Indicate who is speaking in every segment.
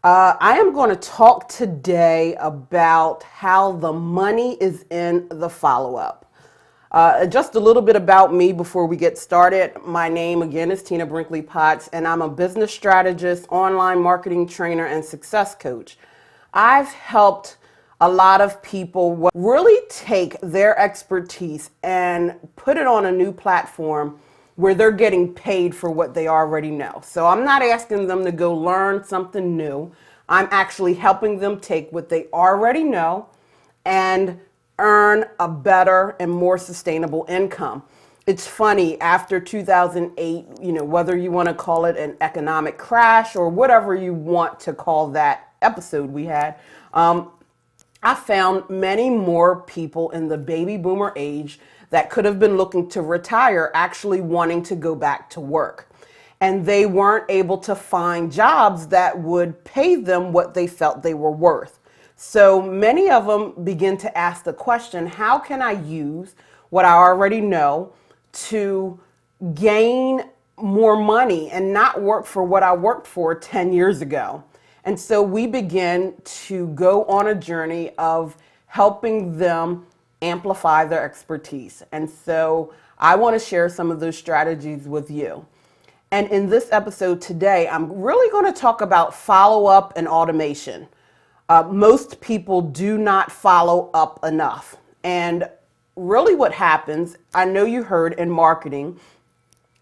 Speaker 1: I am going to talk today about how the money is in the follow-up. Just a little bit about me before we get started. My name again is Tina Brinkley Potts, and I'm a business strategist, online marketing trainer, and success coach. I've helped a lot of people really take their expertise and put it on a new platform where they're getting paid for what they already know. So I'm not asking them to go learn something new. I'm actually helping them take what they already know and earn a better and more sustainable income. It's funny, after 2008, whether you want to call it an economic crash or whatever you want to call that episode we had, I found many more people in the baby boomer age that could have been looking to retire actually wanting to go back to work. And they weren't able to find jobs that would pay them what they felt they were worth. So many of them begin to ask the question, how can I use what I already know to gain more money and not work for what I worked for 10 years ago? And so we begin to go on a journey of helping them amplify their expertise. And so I want to share some of those strategies with you. And in this episode today, I'm really going to talk about follow-up and automation. Most people do not follow up enough. And really what happens, I know you heard in marketing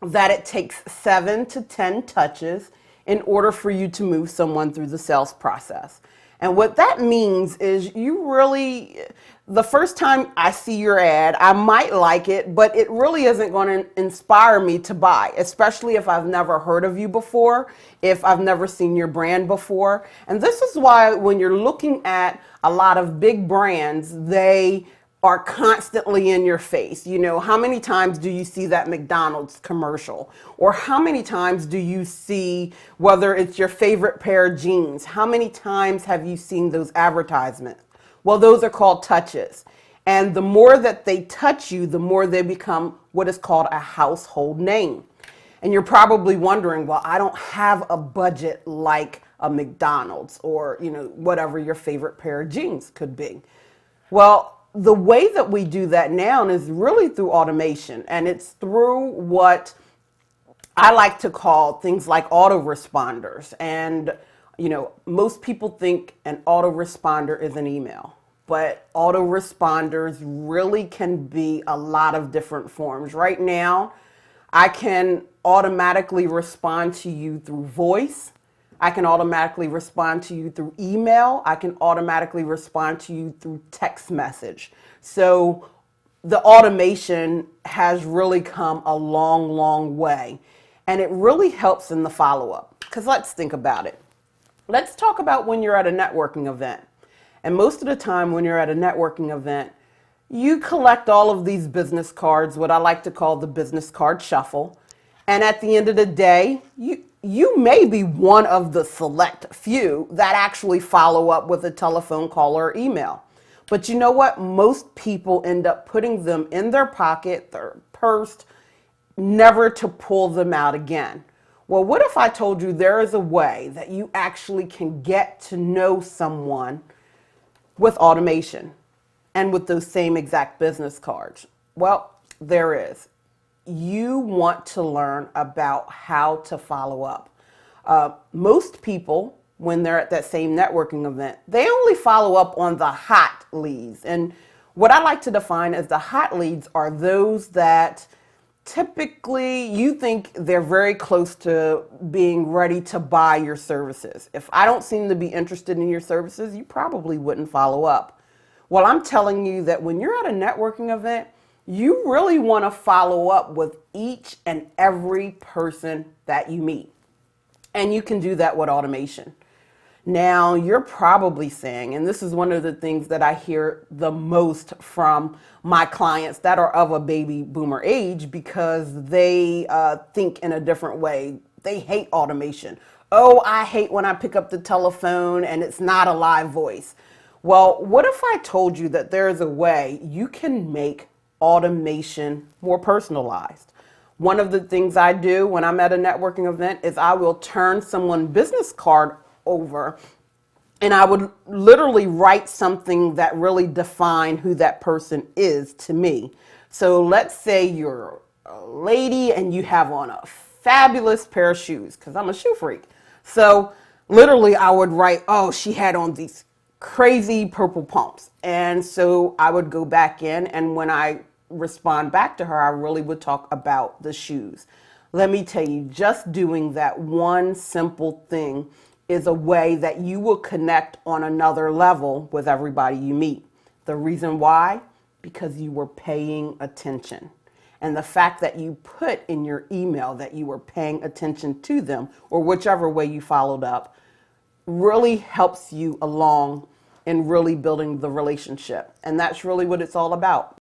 Speaker 1: that it takes 7 to 10 touches in order for you to move someone through the sales process. And what that means is the first time I see your ad, I might like it, but it really isn't going to inspire me to buy, especially if I've never heard of you before, if I've never seen your brand before. And this is why when you're looking at a lot of big brands, they are constantly in your face. How many times do you see that McDonald's commercial? Or how many times do you see, whether it's your favorite pair of jeans, how many times have you seen those advertisements? Well, those are called touches. And the more that they touch you, the more they become what is called a household name. And you're probably wondering, well, I don't have a budget like a McDonald's or, whatever your favorite pair of jeans could be. Well, the way that we do that now is really through automation, and it's through what I like to call things like autoresponders. And, most people think an autoresponder is an email, but autoresponders really can be a lot of different forms. Right now, I can automatically respond to you through voice. I can automatically respond to you through email. I can automatically respond to you through text message. So the automation has really come a long, long way. And it really helps in the follow-up. Because let's think about it. Let's talk about when you're at a networking event. And most of the time when you're at a networking event, you collect all of these business cards, what I like to call the business card shuffle. And at the end of the day, you may be one of the select few that actually follow up with a telephone call or email. But you know what? Most people end up putting them in their pocket, their purse, never to pull them out again. Well, what if I told you there is a way that you actually can get to know someone with automation and with those same exact business cards? Well, there is. You want to learn about how to follow up. Most people, when they're at that same networking event, they only follow up on the hot leads. And what I like to define as the hot leads are those that typically you think they're very close to being ready to buy your services. If I don't seem to be interested in your services, you probably wouldn't follow up. Well, I'm telling you that when you're at a networking event, you really want to follow up with each and every person that you meet. And you can do that with automation. Now, you're probably saying, and this is one of the things that I hear the most from my clients that are of a baby boomer age, because they think in a different way. They hate automation. Oh, I hate when I pick up the telephone and it's not a live voice. Well, what if I told you that there is a way you can make automation more personalized? One of the things I do when I'm at a networking event is I will turn someone's business card over, and I would literally write something that really defined who that person is to me. So let's say you're a lady and you have on a fabulous pair of shoes, because I'm a shoe freak. So literally I would write, oh, she had on these crazy purple pumps. And so I would go back in, and when I respond back to her, I really would talk about the shoes. Let me tell you, just doing that one simple thing is a way that you will connect on another level with everybody you meet. The reason why? Because you were paying attention. And the fact that you put in your email that you were paying attention to them, or whichever way you followed up, really helps you along in really building the relationship. And that's really what it's all about.